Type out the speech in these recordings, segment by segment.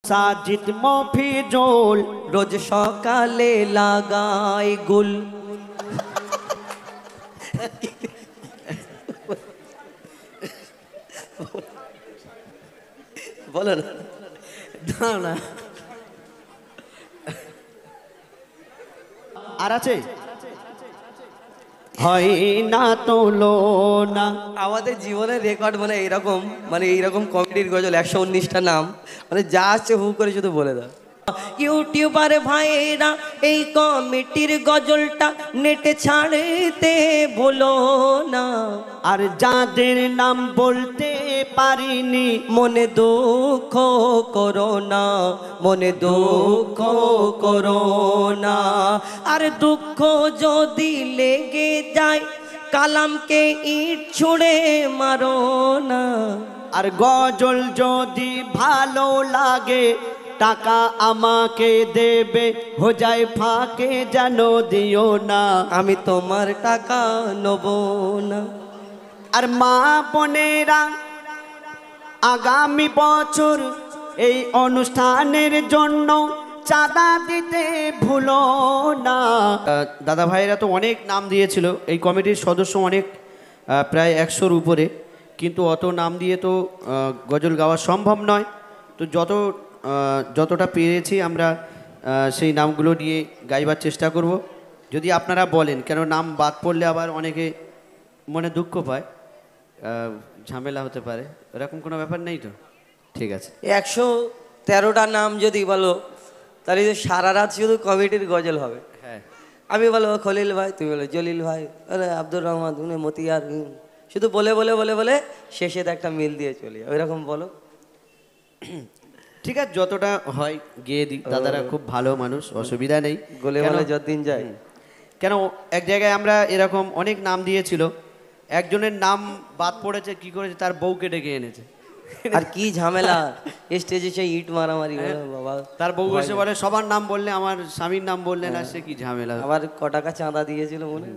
সাজিদ মফিজুল রোজ সকালে লাগাই গুল। বলো না। না আর আছে হয় না তোলো না। আমাদের জীবনের রেকর্ড মানে এইরকম কমেডির গজল 119টা নাম, মানে যা আসছে হু করে শুধু বলে দাও। ইউটিউবার ভাইয়েরা এই কমিটির গজলটা নেটে ছাড়তে ভুলো না। আর যাদের নাম বলতে পারিনি মনে দুঃখ করো না, মনে দুঃখ করো না। আর দুঃখ যদি লেগে যায় কালামকে ইট ছুঁড়ে মারো না। আর গজল যদি ভালো লাগে টাকা আমাকে দেবে, হো যায় ফাঁকে যেন দিও না। আমি তোমার টাকা নেব না। আর মা বোনেরা আগামী বছর এই অনুষ্ঠানের জন্য চাঁদা দিতে ভুলো না। দাদা ভাইয়েরা তো অনেক নাম দিয়েছিল, এই কমিটির সদস্য অনেক, প্রায় 100-র উপরে, কিন্তু অত নাম দিয়ে তো গজল গাওয়া সম্ভব নয়। তো যতটা পেরেছি আমরা সেই নামগুলো নিয়ে গাইবার চেষ্টা করব। যদি আপনারা বলেন, কেন নাম বাদ পড়লে আবার অনেকে মনে দুঃখ পায়, ঝামেলা হতে পারে, এরকম কোনো ব্যাপার নেই তো? ঠিক আছে। 113টা নাম যদি বলো তাহলে সারা রাত শুধু কমিটির গজল হবে। হ্যাঁ, আমি বলবো খলিল ভাই, তুমি বলো জলিল ভাই, আরে আব্দুর রহমান, তুমি মতিয়ার, শুধু বলে বলে বলে বলে শেষে একটা মিল দিয়ে চলি, ওইরকম বলো। ঠিক আছে, যতটা হয় গিয়ে দিই। দাদারা খুব ভালো মানুষ, অসুবিধা নেই। গলে গলে যতদিন যায়। কেন এক জায়গায় আমরা এরকম অনেক নাম দিয়েছিল, একজনের নাম বাদ পড়েছে, কি করেছে, তার বউকে ডেকে এনেছে। আর কি ঝামেলা, স্টেজে সেই ইট মারামারি, বাবা। তার বউ এসে বলে সবার নাম বললে, আমার স্বামীর নাম বললে না, সে কি ঝামেলা। আবার ক টাকা চাঁদা দিয়েছিল মনে?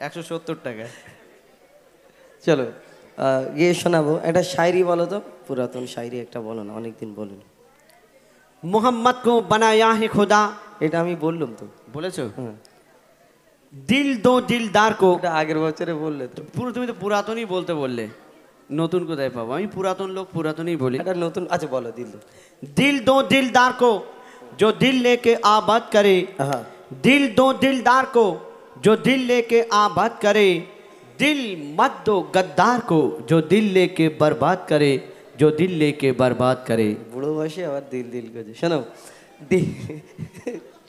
170 টাকা। চলো গিয়ে শোনাবো একটা শায়রি, বলো তো, পুরাতন শায়রি একটা বলো না, অনেকদিন বলুন। মোহাম্মদ কো বানায়া হে খোদা, এটা আমি বললাম তো। বলেছো? হ্যাঁ, দিল দো দিলদার কো, এটা আগের বছরে বললে তো। তুমি তো পুরাতনই বলতে বললে, নতুন কোথায় পাবো? আমি পুরাতন লোক, পুরাতনই বলি। এটা নতুন, আচ্ছা বলো। দিল দো दिल दो दिलदार को जो दिल लेके आबाद करे, हाँ। दिल दो दिलदार को जो दिल लेके आबाद करे, दिल मत दो गद्दार को जो दिल लेके बर्बाद करे, जो दिल लेके बर्बाद करे। বুড়ো বয়সে আবার দিল দিল করছে। শোনো,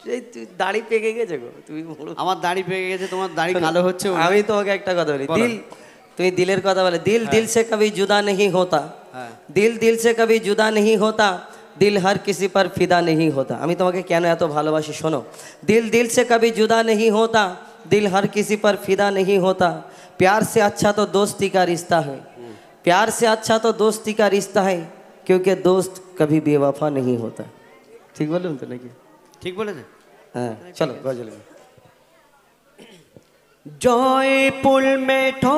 সেই দাড়ি পেকে গেছে গো, তুমি বুড়ো। আমার দাড়ি পেকে গেছে, তোমার দাড়ি কালো হচ্ছে। আমি তোমাকে একটা কথা বলি, দিল, তুমি দিলের কথা বলে, দিল दिल से कभी जुदा नहीं होता, दिल दिल से कभी जुदा नहीं होता, दिल हर किसी पर फिदा नहीं होता। আমি তোমাকে কেন এত ভালোবাসি শোনো, दिल दिल से कभी जुदा नहीं होता, दिल हर किसी पर फिदा नहीं होता, प्यार से अच्छा तो दोस्ती का रिश्ता है, प्यार से अच्छा तो दोस्ती का रिश्ता है, क्योंकि दोस्त कभी बेवफा नहीं होता। ঠিক বললাম তো নাকি? ঠিক বলেছে। হ্যাঁ, চলো গজল। জয়পুর মেঠো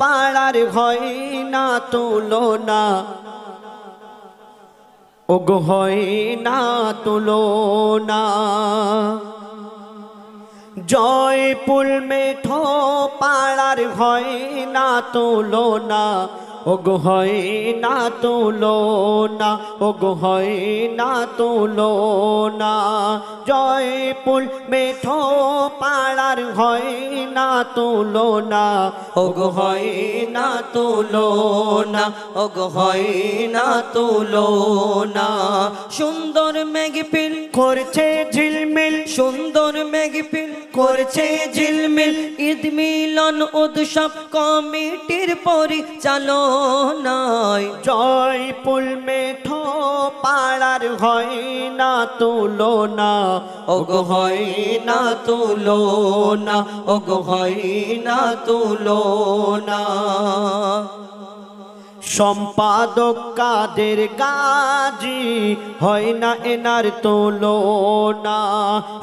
পাড়ার হয় না তুলনা, ওগো হয় না তুলনা। জয়পুর মেঠো পাড়ার হয় না তুলনা, ওগো হয় না তুলনা, ওগো হয় না তুলনা। জয়পুর মেঠো পাড়ার হয় না তুলনা, ওগো হয় না তুলনা, ওগো হয় না তুলনা। সুন্দর মেঘপিল করছে ঝিলমিল, সুন্দর মেঘপিল করছে ঝিলমিল, ঈদ মিলন উৎসব কমিটির পরিচালনায়। জয়পুর মেঠো পাড়ার হয় না তুলনা, ওগো হয় না তুলনা, ওগো হয় না তুলনা। সম্পাদক কাদের গাজী হয় না এনার তুলনা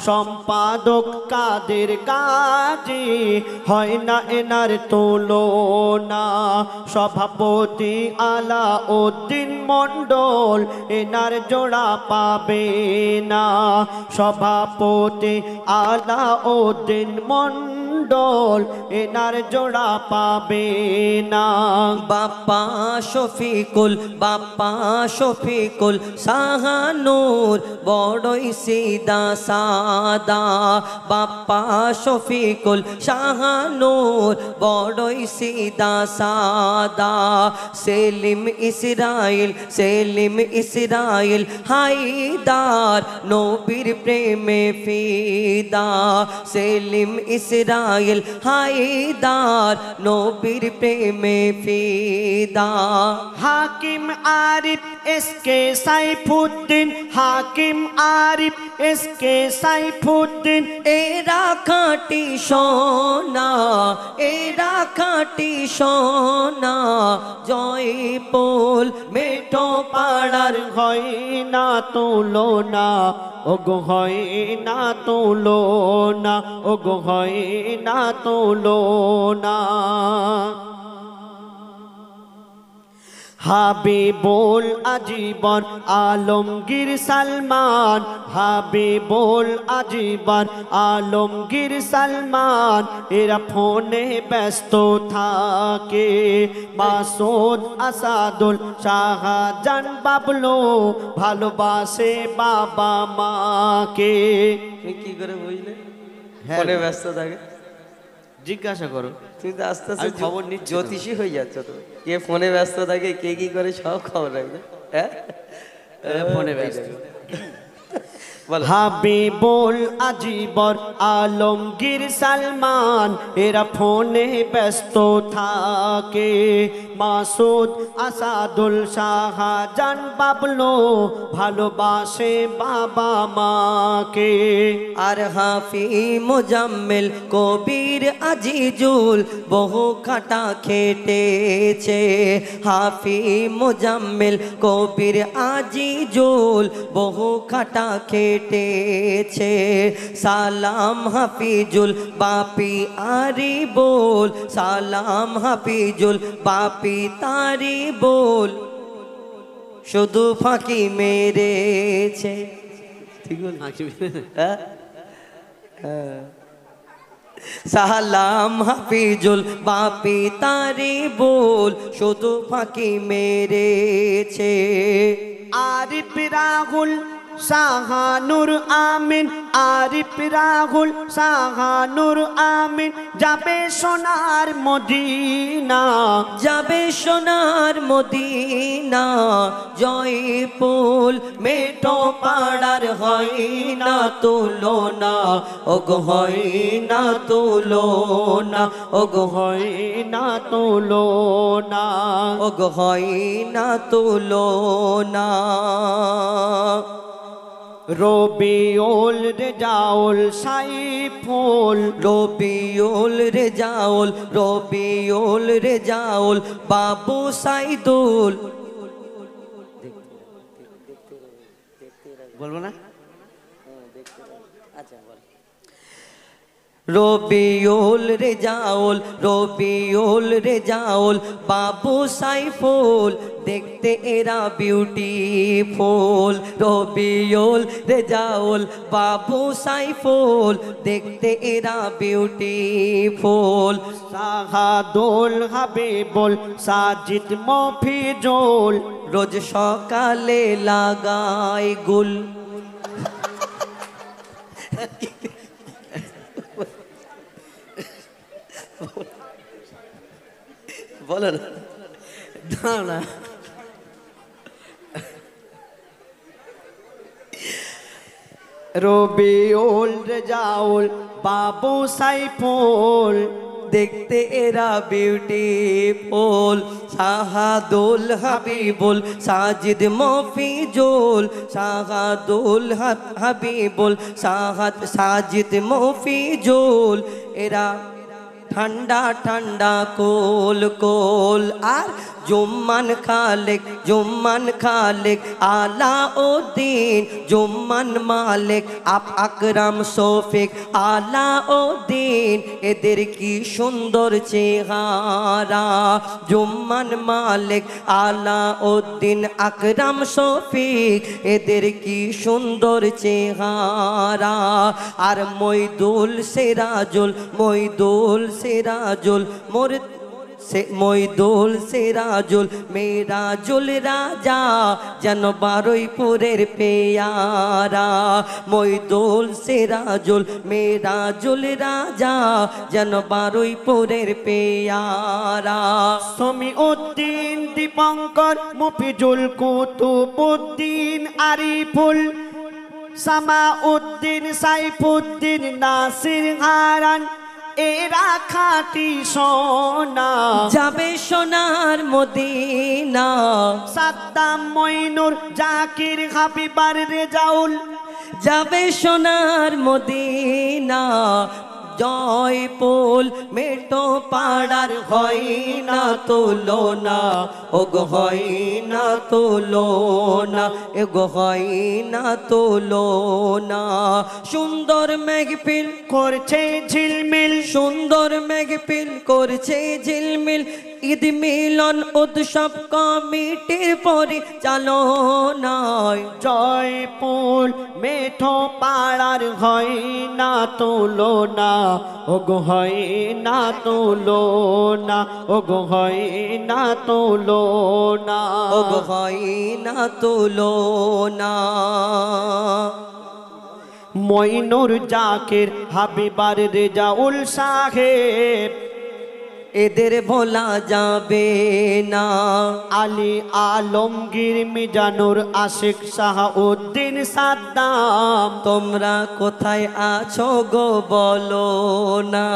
সম্পাদক কাদের গাজী হয় না এনার তুলনা সভাপতি আলাউদ্দিন মণ্ডল এনার জোড়া পাবে না সভাপতি আলাউদ্দিন মণ্ডল এনার জোড়া পাবে না বাপ্পা শফিকুল শাহানুর বড়ই সিদা সাদা বাপ্পা শফিকুল শাহানুর বড়ই সিদা সাদা সেলিম ইসরাইল হায়দার নবীর প্রেমে ফিদা সেলিম ইসরাইল হায়দার নবীর প্রেমে ফিদা হাকিম আরিফ এসকে সাইফুদ্দিন হাকিম আরিফ এসকে সাইফুদ্দিন এরা খাঁটি সোনা জয়পুর মেঠো পাড়ার হয় না তুলনা ওগো হয় না তুলনা ওগো হয় না তুলনা হাবিবুল আজীবন আলমগীর সালমান হাবিবুল আজীবন আলমগীর সালমান এরা ফোনে ব্যস্ত থাকে মাসুদ আসাদুল শাহজান বাবলু ভালোবাসে বাবা মাকে তুমি কি করে বুঝলে ফোনে ব্যস্ত থাকে জিজ্ঞাসা করো তুমি তো আস্তে আস্তে আমি খবর নিচ্ছি তো। জ্যোতিষী হয়ে যাচ্ছ তো কে ফোনে ব্যস্ত থাকে কে কি করে সব খবর রাখবে হ্যাঁ ফোনে ব্যস্ত বলো হাবিবুল আজীবন আলমগীর সালমান এরা ফোনে ব্যস্ত থাকে মাসুদ আসাদুল শাহজান বাবলু ভালোবাসে বাবা মাকে আর হাফি মোজাম্মেল কবির আজিজুল বহু খাটা খেটেছে হাফি মোজাম্মেল কবির আজিজুল বহু খাটা খেটেছে সালাম হাফিজুল বাপি আরিবুল সালাম হাফিজুল বাপি তারি বল শুধু ফাঁকি মেরেছে ঠিক বল হ্যাঁ সালাম হাফিজুল বাপি তারি বল শুধু ফাঁকি মেরেছে আরিফ রাহুল শাহানুর আমিন আরিফ রাহুল শাহানুর আমিন যাবে সোনার মদিনা যাবে সোনার মদিনা জয়পুর মেঠো পাড়ার হয় না তুলনা ওগো হয় না তুলনা ওগো হয় না তুলনা ওগো হয় না তুলনা রবিউল রেজাউল সাইফুল রবিউল রেজাউল বাবু সাইদুল বলবো না রবিউল রেজাউল বাবু সাইফুল দেখতে এরা বিউটিফুল রবিউল রেজাউল বাবু সাইফুল দেখতে এরা বিউটিফুল সাহাদুল হাবিবুল সাজিদ মফিজুল রোজ সকালে লাগায় গুল বলো না দাও না রবিউল রেজাউল বাবু সাইফুল দেখতে এরা বিউটিফুল শাহাদুল হাবিবুল সাজিদ মফিজুল শাহাদুল হাবিবুল সাজিদ মফিজুল এরা ঠান্ডা ঠান্ডা কোল কোল আর জুম্মান খালেক আলাউদ্দিন জুম্মান মালিক আকরাম শফিক আলাউদ্দিন এদের কি সুন্দর চেহারা জুম্মান মালিক আলাউদ্দিন আকরাম শফিক এদের কি সুন্দর চেহারা আর মইদুল সিরাজুল মইদুল সিরাজুল মেরাজুল রাজা যেন বারুইপুরের পেয়ারা মইদুল সিরাজুল মেরাজুল রাজা যেন বারুইপুরের পেয়ারা সমীউদ্দিন দীপঙ্কর মফিজুল কুতুবুদ্দিন আরিফুল সামাউদ্দিন সাইফুদ্দিন নাসির হারান এরা খাঁটি সোনা যাবে সোনার মদিনা সাদ্দাম মইনুর জাকির হাবিবার রেজাউল যাবে সোনার মদিনা জয়পুল মেটো পাড়ার হয় না তুলনা ওগো হয় না তুলনা এগো হয় না তুলনা সুন্দর মেঘপিল করছে ঝিলমিল সুন্দর মেঘপিল করছে ঝিলমিল ঈদ মিলন উৎসব কমিটির পরিচালনায় জয়পুর মেঠো পাড়ার হয় না তুলনা ওগো হয় না তুলনা ওগো হয় না তুলনা ওগো হয় না তুলনা মইনুর জাকির হাবিবার রেজাউল সাহেব এদের ভোলা যাবে না আলী আলমগীর মিজানুর আশিক শাহউদ্দিন সাদ্দাম তোমরা কোথায় আছো গো বলো না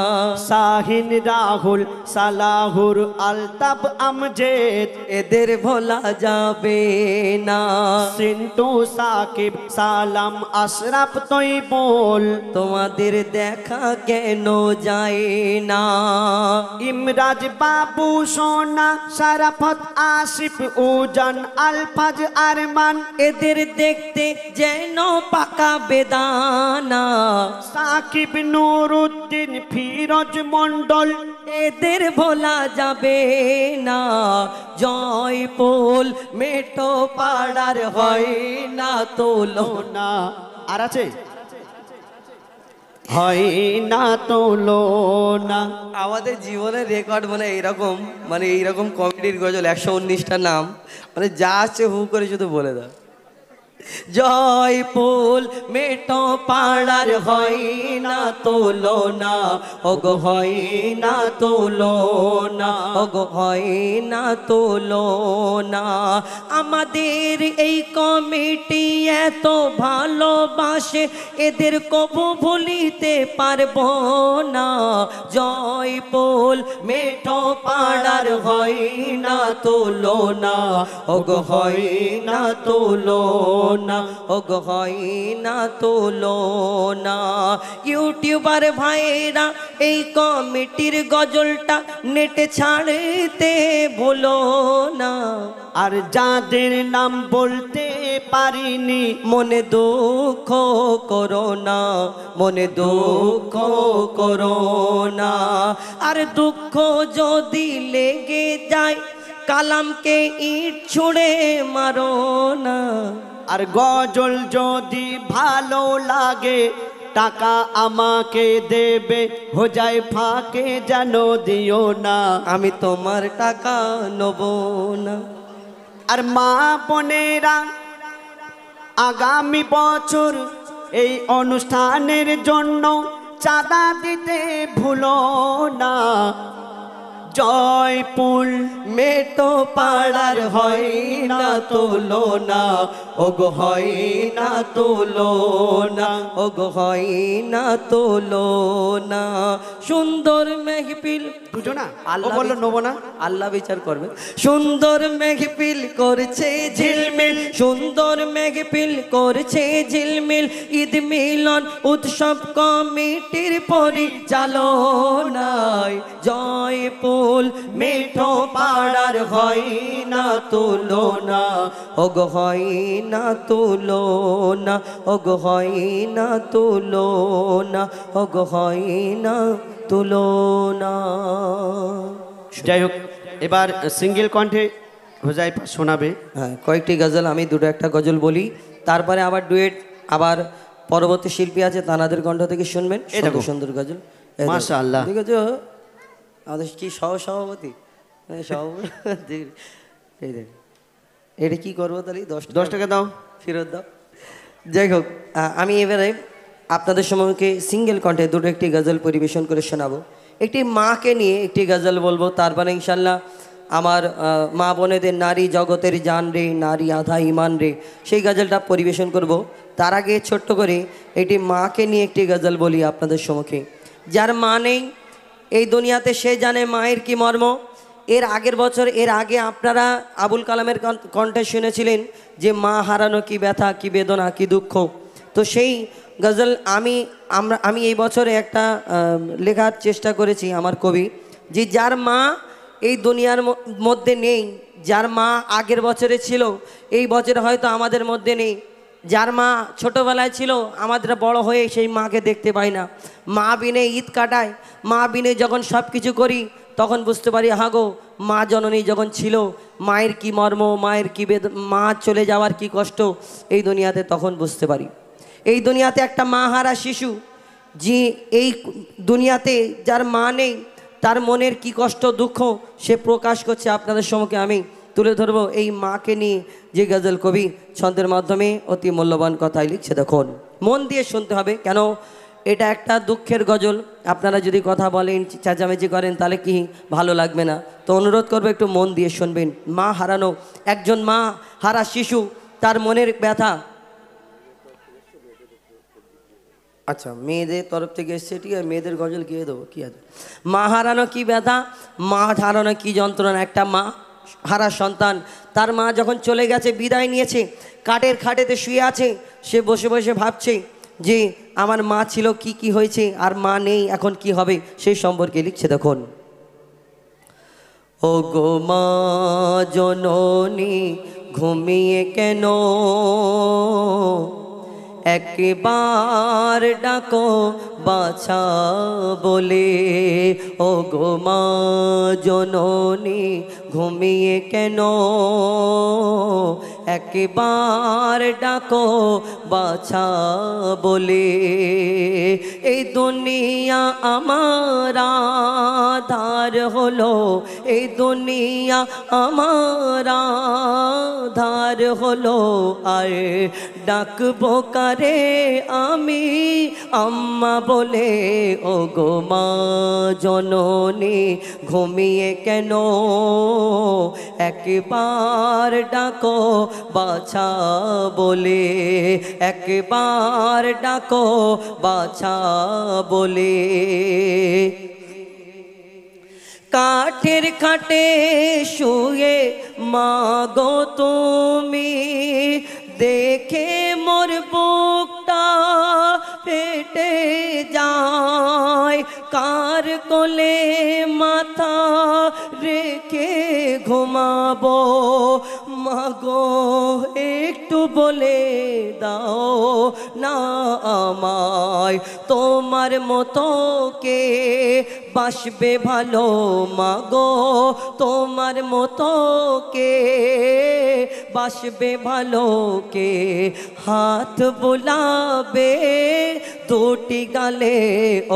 শাহিন রাহুল সালাহুর আলতাব আমজেদ এদের ভোলা যাবে না সিন্টু সাকিব সালাম আশরাফ তৈবুল তোমাদের দেখা কেন যায় না ইমরাজ বাবু সোনা শরাফত আসিফ উজান আলফাজ আরমান এদের দেখতে যেন পাকা বেদানা সাকিব নুরুদ্দিন ফিরোজ মন্ডল এদের ভোলা যাবে না জয়পুল মেটো পাড়ার হয় না তুলনা আর আছে হয় না তুলনা আমাদের জীবনের রেকর্ড মানে এইরকম কমেডির গজল 119টা নাম মানে যা আছে হু করে শুধু বলে দাও জয়পুল মেটো পাড়ার হয় না তুলনা ওগো হয় না তুলনা ওগো হয় না তুলনা আমাদের এই কমিটি এত ভালোবাসে এদের কবু ভুলিতে পারবো না জয়পুল মেটো পাড়ার হয় না তুলনা ওগো হয় না তুলনা ওগো হয় না তুলনা ইউটিউবার ভাইরা এই কমিটির গজলটা নেটে ছাড়তে ভুলো না আর যাদের নাম বলতে পারিনি মনে দুঃখ করো না মনে দুঃখ করো না আর দুঃখ যদি লেগে যায় কালামকে ইট ছুঁড়ে মারো না আর গজল যদি ভালো লাগে টাকা আমাকে দেবে হো যায় ফাঁকে যেন দিও না আমি তোমার টাকা নেব না আর মা বোনেরা আগামী বছর এই অনুষ্ঠানের জন্য চাঁদা দিতে ভুলো না জয়পুর মেটো পাড়ার হয় না তুলনা ওগো হয় না তুলনা ওগো হয় না তুলনা সুন্দর মেহফিল বুঝো না আল্লাহ বললো নেবো না আল্লাহ বিচার করবে সুন্দর মেঘপিল করছে ঝিলমিল সুন্দর মেঘপিল করছে ঝিলমিল ঈদ মিলন উৎসব কমিটির পরিচালনায় জয়পুর ফুল মিঠো পাড়ার হয় না তুলনা, ওগো হয় না তুলনা, ওগো হয় না তুলনা, ওগো হয় না তুলনা। যাই হোক, এবার সিঙ্গেল কণ্ঠে হুজাইফা শোনাবে। হ্যাঁ, কয়েকটি গজল, আমি দুটো একটা গজল বলি, তারপরে আবার ডুয়েট, আবার পরবর্তী শিল্পী আছে তানাদের কণ্ঠ থেকে শুনবেন। সুন্দর সুন্দর গজল, মাশাআল্লাহ। ঠিক আছে, আমাদের কি সভাপতি সভাপতি এই দেখ, এটা কি করবো তাহলে? 10 টাকা দাও, ফেরত দাও। যাই হোক, আমি এবারে আপনাদের সম্মুখে সিঙ্গেল কণ্ঠে দুটো একটি গজল পরিবেশন করে শোনাবো। একটি মাকে নিয়ে একটি গজল বলবো, তারপরে ইনশাল্লাহ আমার মা বোনেদের নারী জগতের জান রে, নারী আধা ইমান রে, সেই গজলটা পরিবেশন করব। তার আগে ছোট্ট করে একটি মাকে নিয়ে একটি গজল বলি আপনাদের সম্মুখে। যার মা নেই এই দুনিয়াতে, সে জানে মায়ের কি মর্ম। এর আগের বছর, এর আগে আপনারা আবুল কালামের কণ্ঠে শুনেছিলেন যে মা হারানো কি ব্যথা, কি বেদনা, কি দুঃখ। তো সেই গজল আমি এই বছরে একটা লেখার চেষ্টা করেছি, আমার কবি, যে যার মা এই দুনিয়ার মধ্যে নেই, যার মা আগের বছরে ছিল, এই বছরে হয়তো আমাদের মধ্যে নেই, যার মা ছোটোবেলায় ছিল, আমাদের বড় হয়ে সেই মাকে দেখতে পাই না। মা বিনে ঈদ কাটায়, মা বিনে যখন সব কিছু করি, তখন বুঝতে পারি হাগো মা জননী যখন ছিল, মায়ের কি মর্ম, মায়ের কি মা চলে যাওয়ার কি কষ্ট এই দুনিয়াতে, তখন বুঝতে পারি। এই দুনিয়াতে একটা মা হারা শিশু, যে এই দুনিয়াতে যার মা নেই, তার মনের কি কষ্ট দুঃখ সে প্রকাশ করছে আপনাদের সম্মুখে আমি তুলে ধরবো। এই মাকে নিয়ে যে গজল কবি ছন্দের মাধ্যমে অতি মূল্যবান কথাই লিখছে, দেখুন মন দিয়ে শুনতে হবে, কেন এটা একটা দুঃখের গজল। আপনারা যদি কথা বলেন, চেঁচামেচি করেন, তাহলে কি ভালো লাগবে না। তো অনুরোধ করবো একটু মন দিয়ে শুনবেন। মা হারানো, একজন মা হারা শিশু, তার মনের ব্যথা। আচ্ছা, মেয়েদের তরফ থেকে এসছে, ঠিক আছে, মেয়েদের গজল গিয়ে দেবো, কি আছে। মা হারানো কি ব্যথা, মা হারানো কি যন্ত্রণা। একটা মা হারা সন্তান, তার মা যখন চলে গেছে, বিদায় নিয়েছে, কাঠের খাটেতে শুয়ে আছে, সে বসে বসে ভাবছে যে আমার মা ছিল, কি কি হয়েছে, আর মা নেই, এখন কি হবে, সেই সম্পর্কে লিখছে, দেখুন। ও গো মা জননী ঘুমিয়ে কেন, একবার ডাকো বাছা বলে। ও গো মা জননী ঘুমিয়ে কেন, একবার ডাকো বাছা বলে। এই দুনিয়া আমার আধার হলো, এই দুনিয়া আমার আধার হলো, আর ডাকবো কারে আমি আম্মা বলে। ও গো মা জননী ঘুমিয়ে কেন, একবার ডাকো বাছা বলে, একবার ডাকো বাছা বলে। কাঠের খাটে শুয়ে মাগো তুমি, দেখে মোর বুকটা ফেটে যায়, কার কোলে মাথা রেখে ঘুমাবো, মাগো একটু বলে দাও না আমায়, তোমার মতো কে বাসবে ভালো, মাগো তোমার মতো কে বাসবে ভালো, কে হাত বোলাবে দুটি গালে।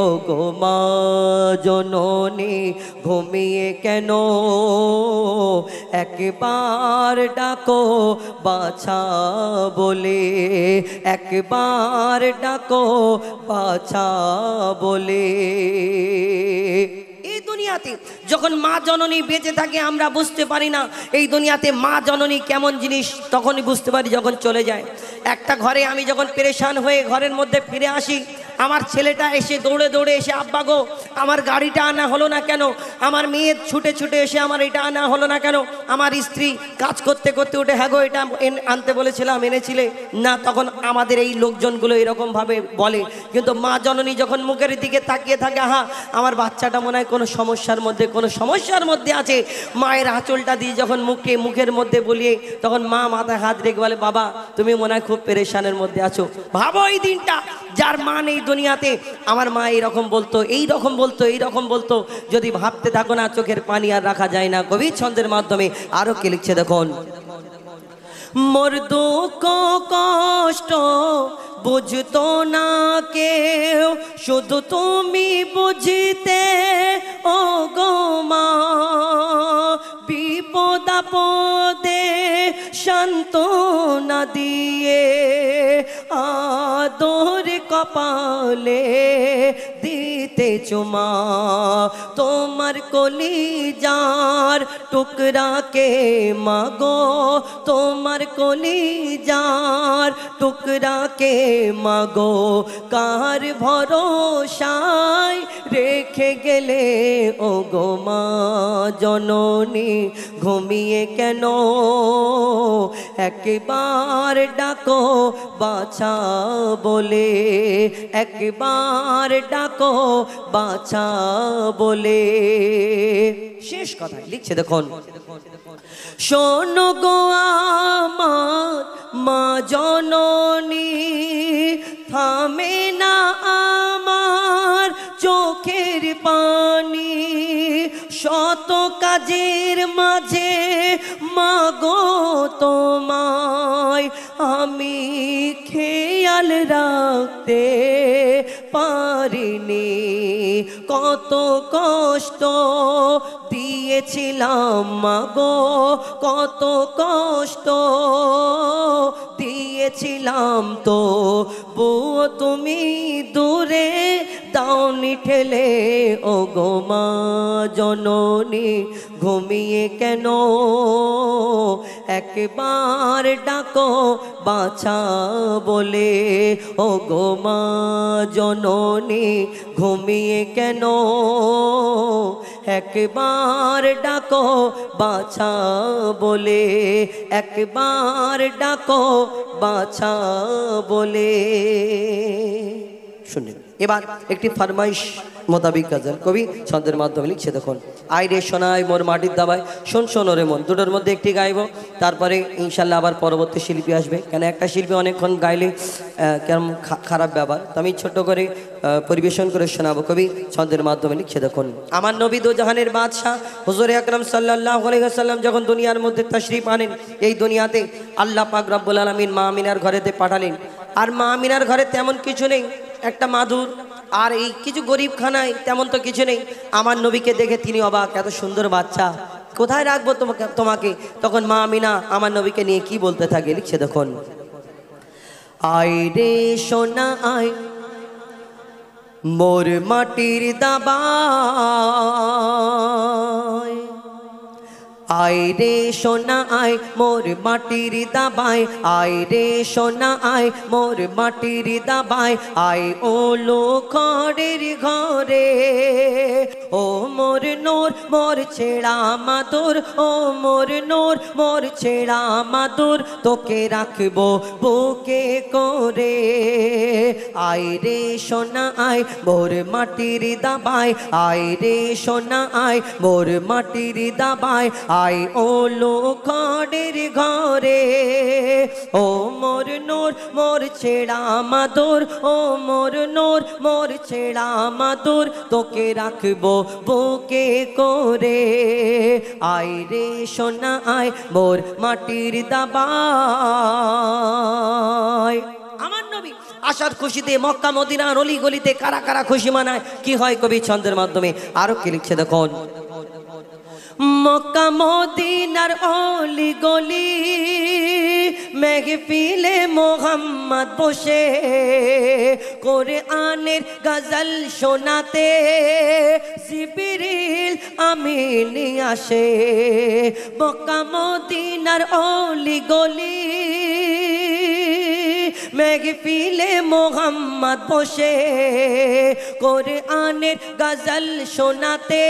ও গো মা জননী ঘুমিয়ে কেন, একবার ডাকো বাছা বলে, একবার ডাকো বাছা বলে। এই দুনিয়াতে যখন মা জননী বেঁচে থাকে আমরা বুঝতে পারি না এই দুনিয়াতে মা জননী কেমন জিনিস, তখনই বুঝতে পারি যখন চলে যায়। একটা ঘরে আমি যখন পেরেশান হয়ে ঘরের মধ্যে ফিরে আসি, আমার ছেলেটা এসে দৌড়ে দৌড়ে এসে আব্বা গো আমার গাড়িটা আনা হলো না কেন, আমার মেয়ে ছুটে ছুটে এসে আমার এটা আনা হলো না কেন, আমার স্ত্রী কাজ করতে করতে উঠে হ্যাঁ গো এটা আনতে বলেছিলাম এনেছিলে না, তখন আমাদের এই লোকজনগুলো এরকমভাবে বলে। কিন্তু মা জননী যখন মুখের দিকে তাকিয়ে থাকে, হ্যাঁ আমার বাচ্চাটা মনে হয় কোনো সমস্যার মধ্যে আছে, মায়ের আঁচলটা দিয়ে যখন মুখের মধ্যে বলিয়ে তখন মা মাথায় হাত রেখে বলে বাবা তুমি মনে হয় খুব পেরেশানের মধ্যে আছো। ভাবো এই দিনটা, যার মা নেই দুনিয়াতে, আমার মা এইরকম বলতো। যদি ভাবতে থাকো না চোখের পানি আর রাখা যায় না। কবি ছন্দের মাধ্যমে আরো কি লিখছে দেখুন, মোর দুঃখ কষ্ট বুঝতো না কেউ, শুধু তুমি বুঝতে ও গো মা, বিপদ আপদে সান্ত্বনা দিয়ে আদর কপালে দিতে চুমা, তোমার কলিজার টুকরাকে মাগো, তোমার কলিজার টুকরাকে মাগো, কার ভরসায় রেখে গেলে ও গো মা জননী, ঘুমিয়ে কেন একবার ডাকো বাছা বলে, একবার ডাকো বাছা বলে। শেষ কথা লিখছে দেখুন, শোনো গো আমার মা জননী, থামে না আমার চোখের পানি, শত কাজের মাঝে মাগো তোমায় আমি খেয়াল রাখতে পারিনি, কত কষ্ট দিয়েছিলাম মাগো, কত কষ্ট দিয়েছিলাম তো বউ তুমি দূরে দাওনি ঠেলে ও গো মা জননী, ঘুমিয়ে কেন একবার ডাকো বাছা বলে, ও গো মা জননী ঘুমিয়ে কেন একবার ডাকো বাছা বলে, একবার ডাকো বাছা বলে। শুনুন এবার একটি ফরমাইশ মোতাবিক গজল কবি ছন্দের মাধ্যমে লিখছে দেখুন, আই রে সোনাই মোর মাটির দাবায়, শোন শোন রে মন, দুটোর মধ্যে একটি গাইব, তারপরে ইনশাল্লাহ আবার পরবর্তী শিল্পী আসবে, কেন একটা শিল্পী অনেকক্ষণ গাইলে কেমন খারাপ ব্যাপার, তো আমি ছোট করে পরিবেশন করে শোনাবো। কবি ছন্দের মাধ্যমে লিখছে দেখুন, আমার নবী দো জাহানের বাদশাহ হুজুর আকরাম সাল্লাল্লাহু আলাইহি ওয়াসাল্লাম যখন দুনিয়ার মধ্যে তাশরীফ আনেন, এই দুনিয়াতে আল্লাহ পাক রব্বুল আলামিন মা আমিনার ঘরেতে পাঠালেন, আর মা আমিনার ঘরে তেমন কিছু নেই, একটা মাদুর আর এই কিছু গরিব খানায় তেমন তো কিছু নেই। আমার নবীকে দেখে তিনি অবাক, এত সুন্দর বাচ্চা কোথায় রাখবো তোমাকে। তখন মা আমিনা আমার নবীকে নিয়ে কি বলতে থাকে, লিখছে দেখুন, আয় রে সোনা আয় মোর মাটির দাবায়, আয় রে সোনা আয় মোর মাটির দাবায়, আয় রে সোনা আয় মোর মাটির দাবায়, আয় ও লোখরের ঘরে, ও মোর নূর মোর ছেড়া মাদুর, ও মোর নূর মোর ছেড়া মাদুর, তোকে রাখবো বুকে করে, আয় রে সোনা আয় মোর মাটির দাবায়, আয় রে সোনা আয় মোর মাটির দাবায়, আয় ও লোখরের ঘরে, ও মোর নূর মোর ছেড়া মাদুর, ও মোর নূর মোর ছেড়া মাদুর, তোকে রাখবো বুকে করে, আয় রে সোনা আয় মোর মাটির দাবায়। আমার নবী আসার খুশিতে মক্কা মদিনার অলি গলিতে কারা কারা খুশি মানায়, কি হয় কবি ছন্দের মাধ্যমে আরো কি লিখছে দেখুন, মক্কা মদিনার অলি গলি মেহফিলে মোহাম্মদ বসে, কোরআনের গজল শোনাতে জিবরিল আমিন আসে, মক্কা মদিনার অলি গলি মেহফিলে মোহাম্মদ বসে কোরআনের গজল শোনাতে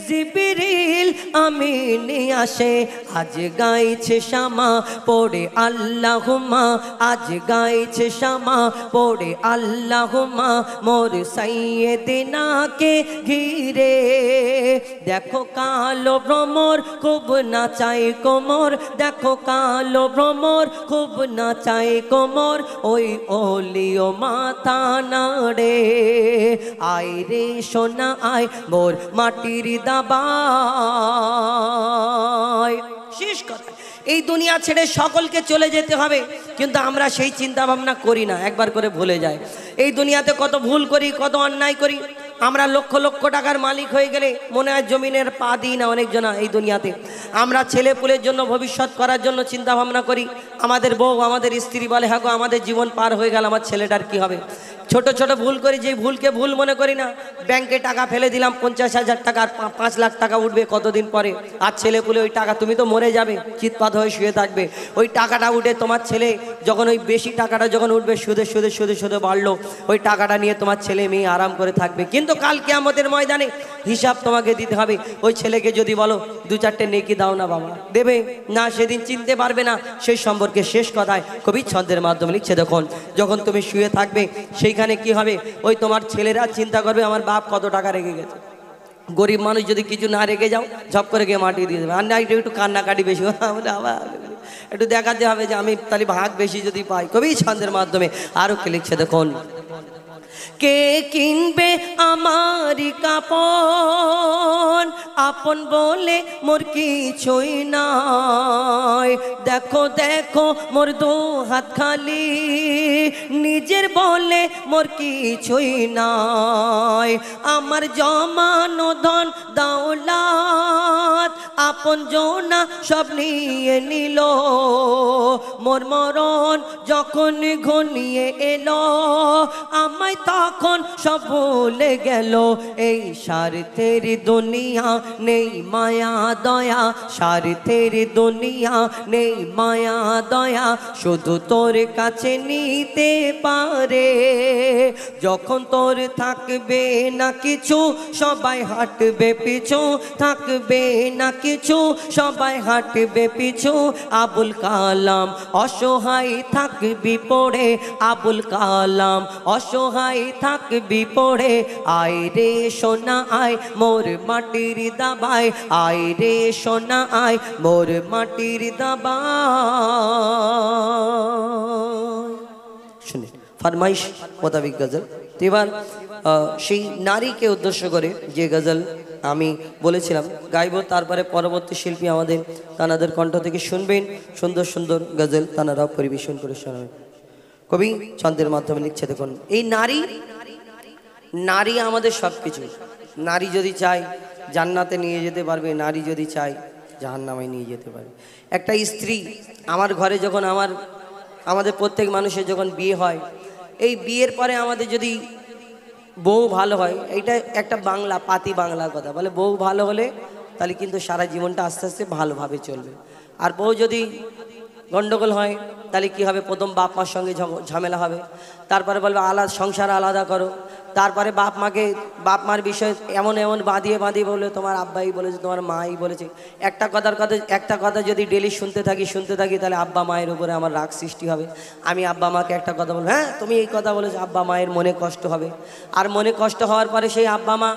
জিবরিল আমিন আসে আজ গাইছে শামা পড়ে আল্লাহুম্মা আজ গাইছে শামা পড়ে আল্লাহুম্মা মোর সাইয়্যিদিনাকে ঘিরে দেখো কালো ভ্রমর খুব নাচাই কোমর দেখো কালো ভ্রমর খুব নাচাই কোমর ওই ওলিও মাথা নাড়ে আয় রে সোনা আয় মোর মাটির দাবায় শেষ কথা এই দুনিয়া ছেড়ে সকলকে চলে যেতে হবে কিন্তু আমরা সেই চিন্তা ভাবনা করি না একবার করে ভুলে যাই এই দুনিয়াতে কত ভুল করি কত অন্যায় করি আমরা লক্ষ লক্ষ টাকার মালিক হয়ে গেলে মনে হয় জমিনের পা দিই না অনেকজনা এই দুনিয়াতে আমরা ছেলেপুলের জন্য ভবিষ্যৎ করার জন্য চিন্তা ভাবনা করি আমাদের বউ আমাদের স্ত্রী বলে হ্যাঁ গো আমাদের জীবন পার হয়ে গেল আমার ছেলেটার কি হবে ছোট ছোট ভুল করি যে ভুলকে ভুল মনে করি না ব্যাংকে টাকা ফেলে দিলাম 50,000 টাকা আর 5 লাখ টাকা উঠবে কতদিন পরে আর ছেলেপুলে ওই টাকা তুমি তো মরে যাবে চিৎপাত হয়ে শুয়ে থাকবে ওই টাকাটা উঠে তোমার ছেলে যখন ওই বেশি টাকাটা যখন উঠবে সুদে সুদে সুদে সুদে বাড়লো ওই টাকাটা নিয়ে তোমার ছেলে মেয়ে আরাম করে থাকবে কিন্তু কাল কিয়ামতের ময়দানে হিসাব তোমাকে দিতে হবে ওই ছেলেকে যদি বলো 2-4টে নেকি দাও না বাবা দেবে না সেদিন চিনতে পারবে না সেই সম্পর্কে শেষ কথায় কবি ছন্দের মাধ্যমে লিখছে দেখুন যখন তুমি শুয়ে থাকবে সেইখানে কি হবে ওই তোমার ছেলেরা চিন্তা করবে আমার বাপ কত টাকা রেখে গেছে গরিব মানুষ যদি কিছু না রেখে যাও ঝপ করে গিয়ে মাটি দিয়ে দেবে আর না একটু কান্নাকাটি বেশি আবার একটু দেখাতে হবে যে আমি তাহলে ভাগ বেশি যদি পাই কবি ছন্দের মাধ্যমে আরো কে লিখছে দেখুন কে কিনবে আমারি কাপন আপন বলে মোর কিছুই নাই দেখো দেখো মোর দু হাত খালি নিজের বলে মোর কিছুই নাই আমার জমানো ধন দৌলত আপন জোনা সব নিয়ে নিল মোর মরণ যখন ঘনিয়ে এলো আমায় তখন সব ভুলে গেল এই স্বার্থের দুনিয়া নেই মায়া দয়া স্বার্থের দুনিয়া নেই মায়া দয়া শুধু তোর কাছে নিতে পারে যখন তোর থাকবে না কিছু সবাই হাঁটবে পিছু থাকবে না কিছু সবাই হাঁটবে পিছু আবুল কালাম অসহায় থাকবি পড়ে আবুল কালাম অসহায় থাকবি পড়ে আয় রে সোনা আয় মোর মাটির দাবায় আয় রে সোনা আয় মোর মাটির দাবায় শুনে ফরমাইশ মোতাবিক গজল এবার সেই নারীকে উদ্দেশ্য করে যে গজল আমি বলেছিলাম গাইব তারপরে পরবর্তী শিল্পী আমাদের তানাদের কণ্ঠ থেকে শুনবেন সুন্দর সুন্দর গজল তানারাও পরিবেশন করে শোনাবেন কবি ছন্দের মাধ্যমে লিখছে দেখুন এই নারী নারী আমাদের সব কিছু নারী যদি চায় জান্নাতে নিয়ে যেতে পারবে নারী যদি চায় জাহান্নামে নিয়ে যেতে পারবে একটা স্ত্রী আমার ঘরে যখন আমাদের প্রত্যেক মানুষের যখন বিয়ে হয় এই বিয়ের পরে আমাদের যদি বউ ভালো হয় এইটা একটা বাংলা পাতি বাংলা কথা বলে বউ ভালো হলে তাহলে কিন্তু সারা জীবনটা আস্তে আস্তে ভালোভাবে চলবে আর বউ যদি গন্ডগোল হয় তাহলে কি হবে প্রথম বাপ মার সঙ্গে ঝামেলা হবে তারপরে বলবে আলাদা সংসার আলাদা করো তারপরে বাপ মার বিষয়ে এমন এমন বাঁধিয়ে বলে তোমার আব্বাই বলেছে তোমার মাই বলেছে একটা কথা যদি ডেলি শুনতে থাকি তাহলে আব্বা মায়ের উপরে আমার রাগ সৃষ্টি হবে আমি আব্বা মাকে একটা কথা বলবো হ্যাঁ তুমি এই কথা বলেছো আব্বা মায়ের মনে কষ্ট হবে আর মনে কষ্ট হওয়ার পরে সেই আব্বা মা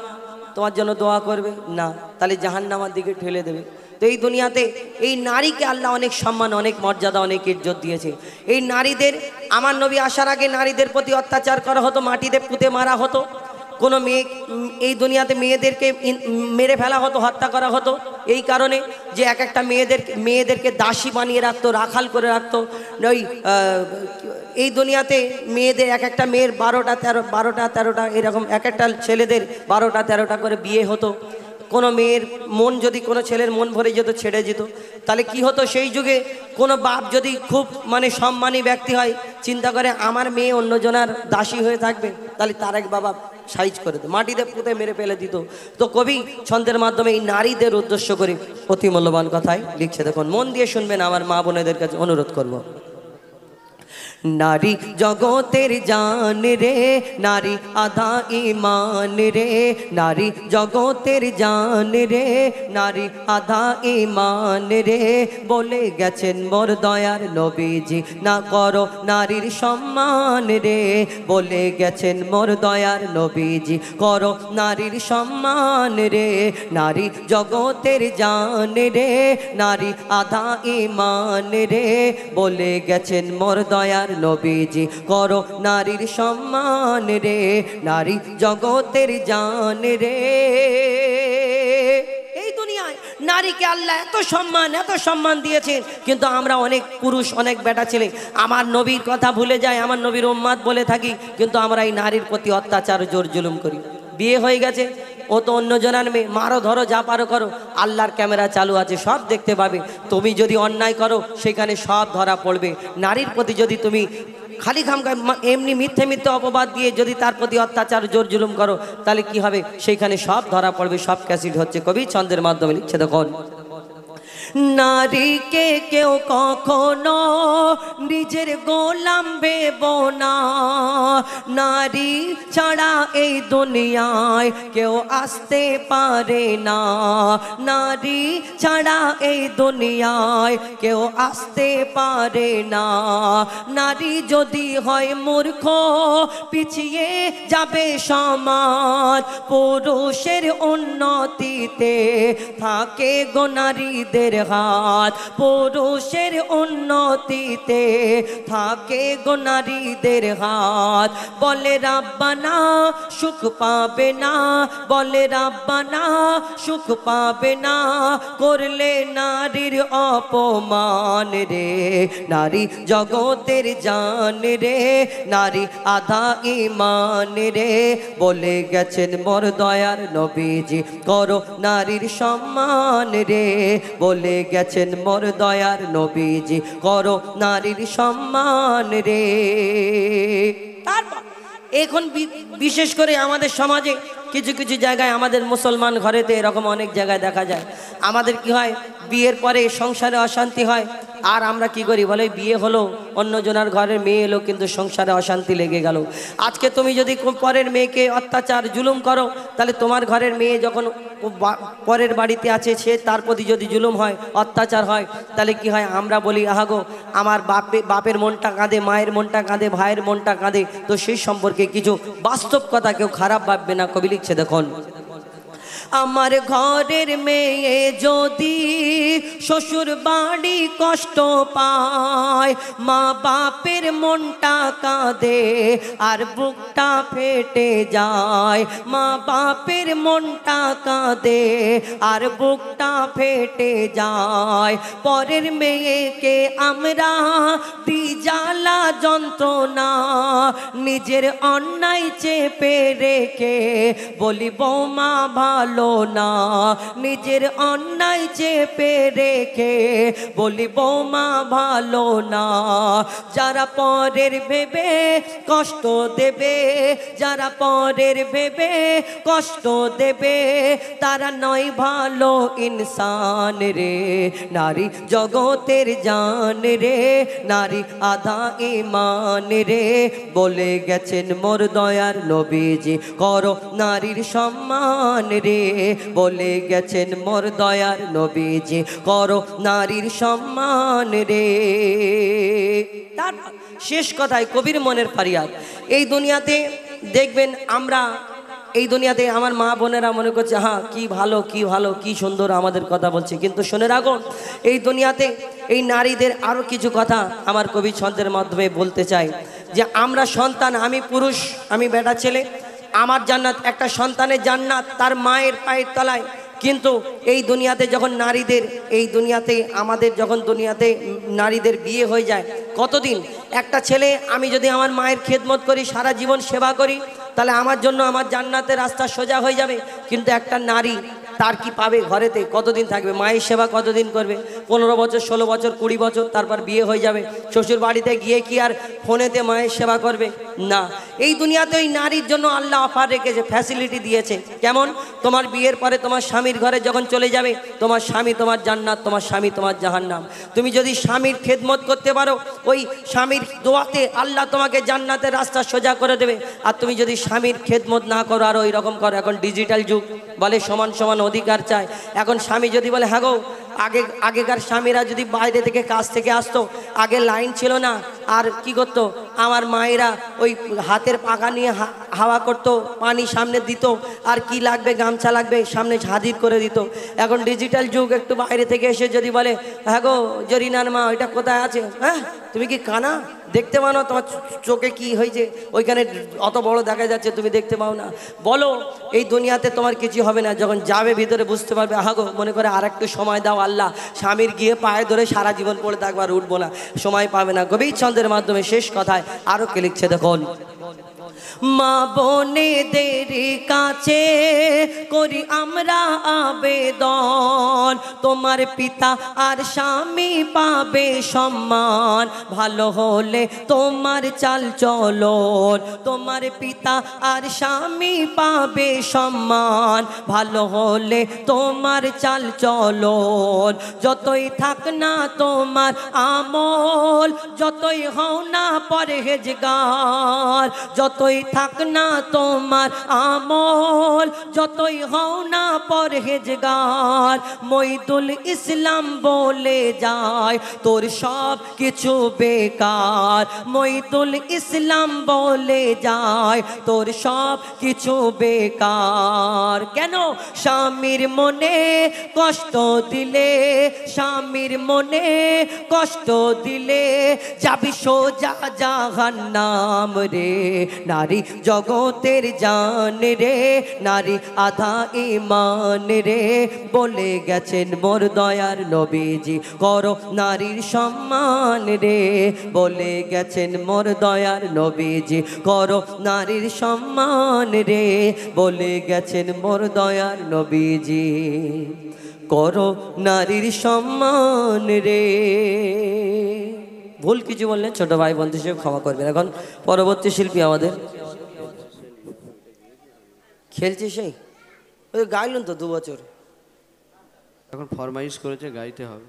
তোমার জন্য দোয়া করবে না তাহলে জাহান্নামের দিকে ঠেলে দেবে তো এই দুনিয়াতে এই নারীকে আল্লাহ অনেক সম্মান অনেক মর্যাদা অনেক ইজ্জত দিয়েছে এই নারীদের আমার নবী আসার আগে নারীদের প্রতি অত্যাচার করা হতো মাটিতে পুঁতে মারা হতো কোনো মেয়ে এই দুনিয়াতে মেয়েদেরকে মেরে ফেলা হতো হত্যা করা হতো এই কারণে যে এক একটা মেয়েদেরকে দাসী বানিয়ে রাখতো রাখাল করে রাখতো ওই এই দুনিয়াতে মেয়েদের এক একটা মেয়ের 12টা 13টা এরকম এক একটা ছেলেদের 12টা 13টা করে বিয়ে হতো কোনো মেয়ের মন যদি কোনো ছেলের মন ভরে যেত ছেড়ে যেত তাহলে কি হতো সেই যুগে কোনো বাপ যদি খুব মানে সম্মানী ব্যক্তি হয় চিন্তা করে আমার মেয়ে অন্যজনার দাসী হয়ে থাকবে তাহলে তার এক বাবা সাইজ করে দিত মাটিতে পুঁতে মেরে ফেলে দিত তো কবি ছন্দের মাধ্যমে এই নারীদের উদ্দেশ্য করে অতি মূল্যবান কথাই লিখছে দেখুন মন দিয়ে শুনবেন আমার মা বোনেদের কাছে অনুরোধ করব নারী জগতের জান রে, নারী আধা ঈমান রে, নারী জগতের জান রে, নারী আধা ঈমান রে, বলে গেছেন মোর দয়ার নবীজি না করো নারীর সম্মান রে, বলে গেছেন মোর দয়ার নবীজি করো নারীর সম্মান রে, নারী জগতের জান রে, নারী আধা ঈমান রে, বলে গেছেন মোর দয়ার নবীজি করো নারীর সম্মান রে, নারী জগতের জান রে। এই দুনিয়ায় নারীকে আল্লাহ এত সম্মান দিয়েছেন, কিন্তু আমরা অনেক পুরুষ অনেক বেটা ছেলে আমার নবীর কথা ভুলে যায়, আমার নবীর উম্মাদ বলে থাকি, কিন্তু আমরা এই নারীর প্রতি অত্যাচার জোর জুলুম করি। বিয়ে হয়ে গেছে, ও তো অন্য জনার মেয়ে, মারো ধরো যা পারো করো, আল্লাহর ক্যামেরা চালু আছে, সব দেখতে পাবে। তুমি যদি অন্যায় করো সেখানে সব ধরা পড়বে। নারীর প্রতি যদি তুমি খালি খামখাম এমনি মিথ্যে অপবাদ দিয়ে যদি তার প্রতি অত্যাচার জোর জুলুম করো, তাহলে কি হবে? সেইখানে সব ধরা পড়বে, সব ক্যাসিড হচ্ছে। কবি ছন্দের মাধ্যমে লিখছে দেখুন, নারীকে কেউ কখনো নিজের গোলাম ভেবো না, নারী ছাড়া এই দুনিয়ায় কেউ আসতে পারে না, নারী ছাড়া এই দুনিয়ায় কেউ আসতে পারে না, নারী যদি হয় মূর্খ পিছিয়ে যাবে সমাজ, পুরুষের উন্নতিতে থাকে গো নারীদের হাত, পুরুষের উন্নতিতে থাকে গো নারীদের হাত, বলে রাব্বানা সুখ পাবে না, বলে রাব্বানা সুখ পাবে না, করলে নারীর অপমান রে, নারী জগতের জান রে, নারী আধা ঈমান রে, বলে গেছেন মোর দয়ার নবীজি করো নারীর সম্মান রে, বলে গেছেন মোর দয়ার নবীজি করো নারীর সম্মান রে। তারপর এখন বিশেষ করে আমাদের সমাজে কিছু কিছু জায়গায়, আমাদের মুসলমান ঘরেতে এরকম অনেক জায়গায় দেখা যায়, আমাদের কি হয়, বিয়ের পরে সংসারে অশান্তি হয়, আর আমরা কি করি বলে, বিয়ে হলো অন্যজনের ঘরের মেয়ে এলো, কিন্তু সংসারে অশান্তি লেগে গেল। আজকে তুমি যদি পরের মেয়েকে অত্যাচার জুলুম করো, তাহলে তোমার ঘরের মেয়ে যখন পরের বাড়িতে আছে, সে তার প্রতি যদি জুলুম হয়, অত্যাচার হয়, তাহলে কি হয়, আমরা বলি আহাগো আমার বাপের মনটা কাঁদে, মায়ের মনটা কাঁদে, ভাইয়ের মনটা কাঁদে। তো সেই সম্পর্কে কিছু বাস্তব কথা কেউ খারাপ ভাববে না। কবি লিখছে দেখুন, আমার ঘরের মেয়ে যদি শ্বশুর বাড়ি কষ্ট পায়, মা বাপের মনটা কাঁদে আর বুকটা ফেটে যায়, মা বাপের মনটা কাঁদে আর বুকটা ফেটে যায়, পরের মেয়েকে আমরা দি জ্বালা যন্ত্রণা, নিজের অন্যায় চেপে রেখে বলি বৌমা ভালো না, নিজের অন্যায় চেপে রেখে বলি বৌমা ভালো না, যারা পরের ভেবে কষ্ট দেবে, যারা পরের ভেবে কষ্ট দেবে, তারা নয় ভালো ইনসান রে, নারী জগতের জান রে, নারী আধা ঈমান রে, বলে গেছেন মোর দয়ার নবীজি করো নারীর সম্মান রে, বলে গেছেন মোর দয়ার নবীজি করো নারীর সম্মান রে। তার শেষ কথায় কবির মনের ফারিয়াদ, এই দুনিয়াতে দেখবেন আমরা, এই দুনিয়াতে আমার মা বোনেরা মনে করছে হ্যাঁ কি ভালো কি ভালো কি সুন্দর আমাদের কথা বলছে, কিন্তু শুনে রাখো এই দুনিয়াতে এই নারীদের আরও কিছু কথা আমার কবি ছন্দের মাধ্যমে বলতে চাই, যে আমরা সন্তান, আমি পুরুষ আমি বেটা ছেলে, আমার জান্নাত, একটা সন্তানের জান্নাত তার মায়ের পায়ের তলায়। কিন্তু এই দুনিয়াতে যখন নারীদের, এই দুনিয়াতে আমাদের যখন দুনিয়াতে নারীদের বিয়ে হয়ে যায়, কতদিন একটা ছেলে, আমি যদি আমার মায়ের খেদমত করি, সারা জীবন সেবা করি, তাহলে আমার জন্য আমার জান্নাতের রাস্তা সোজা হয়ে যাবে। কিন্তু একটা নারী তার কি পাবে ঘরেতে? কতদিন থাকবে? মায়ের সেবা কতদিন করবে? 15 বছর, 16 বছর, 20 বছর, তারপর বিয়ে হয়ে যাবে। শ্বশুর বাড়িতে গিয়ে কি আর ফোনেতে মায়ের সেবা করবে? না। এই দুনিয়াতে ওই নারীর জন্য আল্লাহ অফার রেখেছে, ফ্যাসিলিটি দিয়েছে। কেমন? তোমার বিয়ের পরে তোমার স্বামীর ঘরে যখন চলে যাবে, তোমার স্বামী তোমার জান্নাত, তোমার স্বামী তোমার জাহান্নাম। তুমি যদি স্বামীর খেদমত করতে পারো, ওই স্বামীর দোয়াতে আল্লাহ তোমাকে জান্নাতের রাস্তা সোজা করে দেবে। আর তুমি যদি স্বামীর খেদমত না করো আর ওই রকম করো, এখন ডিজিটাল যুগ, বলে সমান সমান অধিকার চায়। এখন স্বামী যদি বলে হ্যাঁ গো, আগেকার স্বামীরা যদি বাইরে থেকে কাজ থেকে আসতো, আগে লাইন ছিল না, আর কি করতো আমার মায়েরা ওই হাতের পাখা নিয়ে হাওয়া করতো, পানি সামনে দিত, আর কি লাগবে গামছা লাগবে সামনে হাজির করে দিত। এখন ডিজিটাল যুগ, একটু বাইরে থেকে এসে যদি বলে হ্যাঁ গো জরিনার মা ওইটা কোথায় আছে, হ্যাঁ তুমি কি কানা দেখতে পাও না? তোমার চোখে কি হয়েছে? ওইখানে অত বড় দেখা যাচ্ছে, তুমি দেখতে পাও না? বলো এই দুনিয়াতে তোমার কিছু হবে না, যখন যাবে ভিতরে বুঝতে পারবে আহাগো মনে করে আর একটু সময় দাও আল্লাহ, স্বামীর গিয়ে পায়ে ধরে সারা জীবন পড়ে থাকবো আর উঠবো না, সময় পাবে না। গভীর ছন্দের মাধ্যমে শেষ কথায় আরো কে লিখছে দেখুন। মা বোনেদের কাছে করি আমরা আবেদন, তোমার পিতা আর স্বামী পাবে সম্মান, ভালো হলে তোমার চাল চলন। তোমার পিতা আর স্বামী পাবে সম্মান, ভালো হলে তোমার চাল চলন। যতই থাক না তোমার আমল, যতই হও না পরহেজগার, যতই থাক না তোমার আমল, যতই হও না পরহেজগার, মইদুল ইসলাম বলে যায় তোর সব কিছু বেকার। মইদুল ইসলাম বলে যায় তোর সব কিছু বেকার। কেন? স্বামীর মনে কষ্ট দিলে, স্বামীর মনে কষ্ট দিলে যাবি সোজা জাহান্নাম রে। নারী জগতের জান রে, নারী আধা ঈমান রে, বলে গেছেন মোর দয়ার নবীজি করো নারীর সম্মান রে। বলে গেছেন মোর দয়ার নবীজি করো নারীর সম্মান রে। বলে গেছেন মোর দয়ার নবীজি করো নারীর সম্মান রে। ভুল কিছু বললেন ছোট ভাই বন্ধু হিসেবে ক্ষমা করবেন। এখন পরবর্তী শিল্পী আমাদের খেলছে, সেই ওই গাইলেন তো 2 বছর, এখন ফরমাইশ করেছে গাইতে হবে।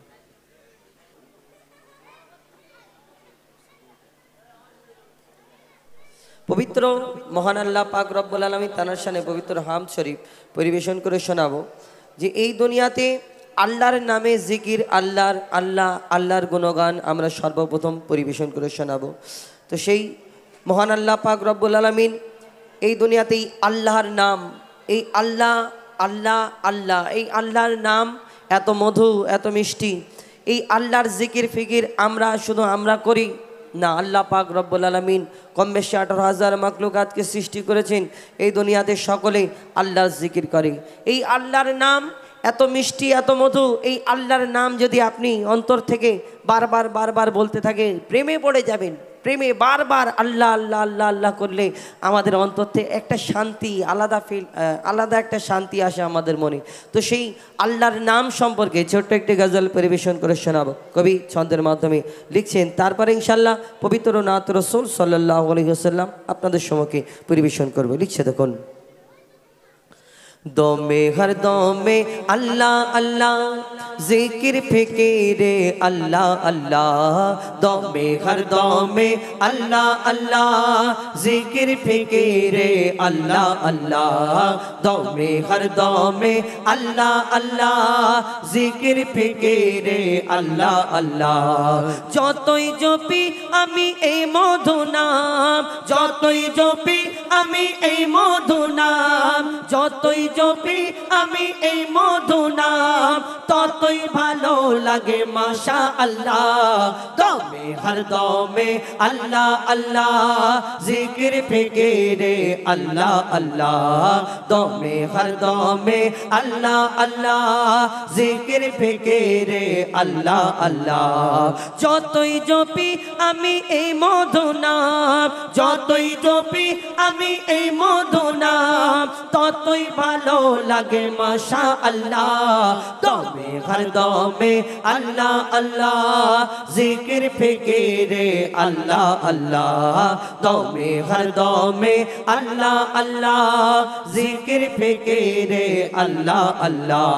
পবিত্র মহান আল্লাহ পাক রব্বুল আলামিন তানার শানে পবিত্র হামদ শরীফ পরিবেশন করে শোনাবো যে এই দুনিয়াতে আল্লাহর নামে জিকির, আল্লাহর গুণগান আমরা সর্বপ্রথম পরিবেশন করে শোনাবো। তো সেই মহান আল্লাহ পাক রব্বুল আলামিন এই দুনিয়াতেই আল্লাহর নাম, এই আল্লাহ এই আল্লাহর নাম এত মধু, এত মিষ্টি। এই আল্লাহর জিকির ফিকির আমরা করি না। আল্লাহ পাক রব্বুল আলামিন কম বেশি 18,000 মাখলুকাতকে সৃষ্টি করেছেন, এই দুনিয়াতে সকলেই আল্লাহর জিকির করে। এই আল্লাহর নাম এত মিষ্টি, এত মধু। এই আল্লাহর নাম যদি আপনি অন্তর থেকে বারবার বলতে থাকেন, প্রেমে পড়ে যাবেন। প্রেমে বারবার আল্লাহ আল্লাহ আল্লাহ আল্লাহ করলে আমাদের অন্তর থেকে একটা শান্তি, আলাদা একটা শান্তি আসে আমাদের মনে। তো সেই আল্লাহর নাম সম্পর্কে ছোট্ট একটি গজল পরিবেশন করে শোনাবো। কবি ছন্দের মাধ্যমে লিখছেন, তারপরে ইনশাল্লাহ পবিত্র নাত রাসূল সাল্লাল্লাহু আলাইহি ওয়াসাল্লাম আপনাদের সম্মুখে পরিবেশন করবে। লিখছে দেখুন। দমে হর দমে আল্লাহ আল্লাহ জিকির ফিকিরে আল্লাহ আল্লাহ। দমে হর দমে আল্লাহ আল্লাহ জিকির ফিকিরে আল্লাহ আল্লাহ। দমে হর দমে আল্লাহ আল্লাহ জিকির ফিকিরে আল্লাহ আল্লাহ। যতই জপি আমি এই মধু নাম, যতই জপি আমি এই মধু নাম, যতই জপি আমি এই মধু নাম, ততই ভালো লাগে মাশা আল্লাহ। দমে হর দমে আল্লাহ আল্লাহ জিকির ফিকিরে আল্লাহ আল্লাহ। দমে হর দমে আল্লাহ আল্লাহ জিকির ফিকিরে আল্লাহ আল্লাহ। যতই জপি আমি এই মধু নাম, যতই যতই জপি আমি এই মধু নাম ততই ভালো লাগে মাশাআল্লাহ দমে হর দমে আল্লাহ আল্লাহ জিকির ফিকিরে আল্লাহ আল্লাহ দমে হর দমে আল্লাহ আল্লাহ জিকির ফিকিরে আল্লাহ আল্লাহ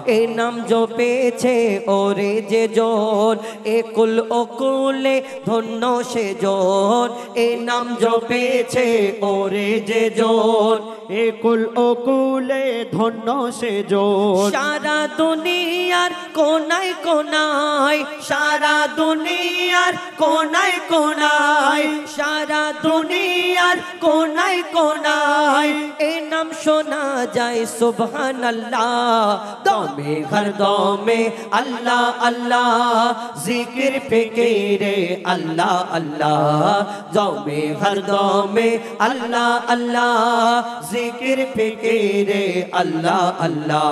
এই নাম জপেছে ওরে যে জন একুল অকুলে ধন্য সে জন এই নাম জপেছে ওরে যে জন একুল অকুলে ধন্য সে জন সারা দুনিয়ার কোনায় কোনায় সারা দুনিয়ার কোনায় কোনায় সারা দুনিয়ার কোনায় কোনায় এই নাম শোনা যায় সুবহানাল্লাহ দমে হর দমে আল্লাহ আল্লাহ জিকির ফিকিরে আল্লাহ আল্লাহ দমে হর দমে আল্লাহ আল্লাহ জিকির ফিকিরে আল্লাহ আল্লাহ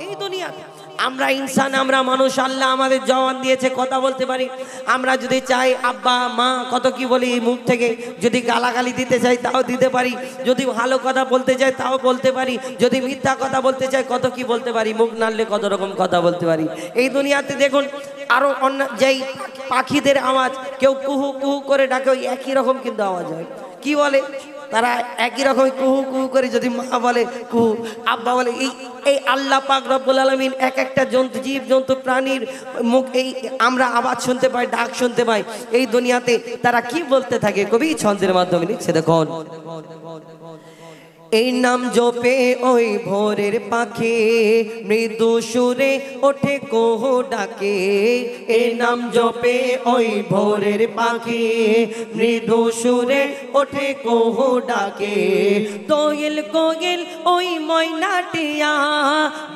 এই দুনিয়াতে আমরা ইনসান আমরা মানুষ আল্লাহ আমাদের জবান দিয়েছে কথা বলতে পারি আমরা যদি চাই আব্বা মা কত কি বলি মুখ থেকে যদি গালাগালি দিতে চাই তাও দিতে পারি যদি ভালো কথা বলতে চাই তাও বলতে পারি যদি মিথ্যা কথা বলতে চাই কত কি বলতে পারি মুখ নাড়লে কত রকম কথা বলতে পারি এই দুনিয়াতে দেখুন আরো অন্য যেই পাখিদের আওয়াজ কেউ কুহু কুহু করে ডাকে ওই একই রকম কিন্তু আওয়াজ হয় কি বলে তারা একই রকম কুহু কুহু করে যদি মা বলে কুহু আব্বা বলে এই আল্লাহ পাক রব্বুল আলামিন এক একটা জন্তু জীব জন্তু প্রাণীর মুখ এই আমরা আওয়াজ শুনতে পাই ডাক শুনতে পাই এই দুনিয়াতে তারা কি বলতে থাকে কবি ছন্দের মাধ্যমে লিখছে দেখুন এই নাম জপে ওই ভোরের পাখি মৃদু সুরে ওঠে কোহো ডাকে এই নাম জপে ওই ভোরের পাখি মৃদু সুরে ওঠে কোহো ডাকে দোয়েল কোয়েল ওই ময়নাটিয়া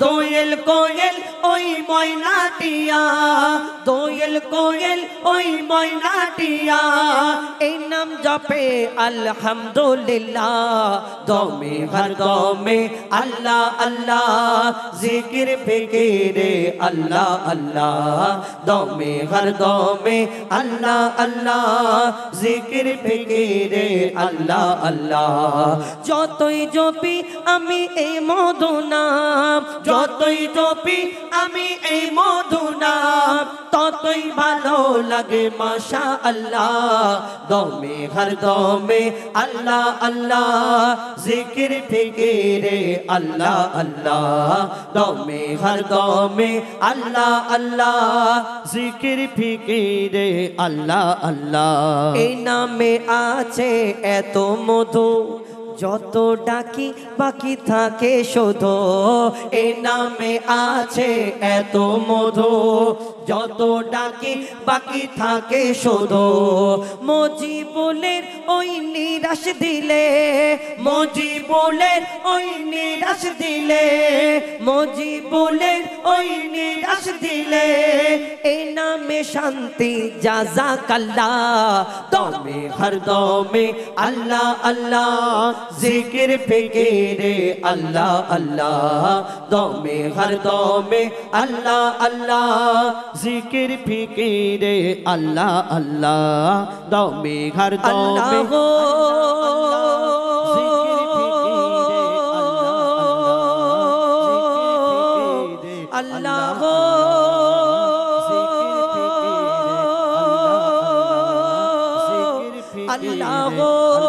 দোয়েল কোয়েল ওই ময়নাটিয়া দোয়েল কোয়েল ওই ময়নাটিয়া এই নাম জপে আলহামদুলিল্লাহ দমে হর দমে আল্লাহ আল্লাহ জিকির ফিকিরে আল্লাহ আল্লাহ দমে হর দমে আল্লাহ আল্লাহ জিকির ফিকিরে আল্লাহ আল্লাহ যতই জপি আমি এই মধু নাম যতই জপি আমি এই মধু নাম ততই ভালো লাগে মাশাআল্লাহ দমে হর দমে আল্লাহ আল্লাহ জিকির ফিকিরে আল্লাহ আল্লাহ দমে হর দমে আল্লাহ আল্লাহ জিকির ফিকিরে আল্লাহ আল্লাহ এই নামে আছে এত মধু যত ডাকি বাকি থাকে শুধু এই নামে আছে এত মধু যত ডাকি বাকি থাকে শুধু মজিবুলের ওই নিরাশ দিলে মজিবুলের ওই নিরাশ দিলে মজিবুলের ওই নিরাশ দিলে এই নামে শান্তি জাযাকাল্লাহ দমে হর দমে আল্লাহ আল্লাহ জিকির ফিকিরে আল্লাহ আল্লাহ দমে হর দমে আল্লাহ আল্লাহ জিকির ফিকিরে আল্লাহ আল্লাহ দমে হর দমে আল্লাহ আল্লাহ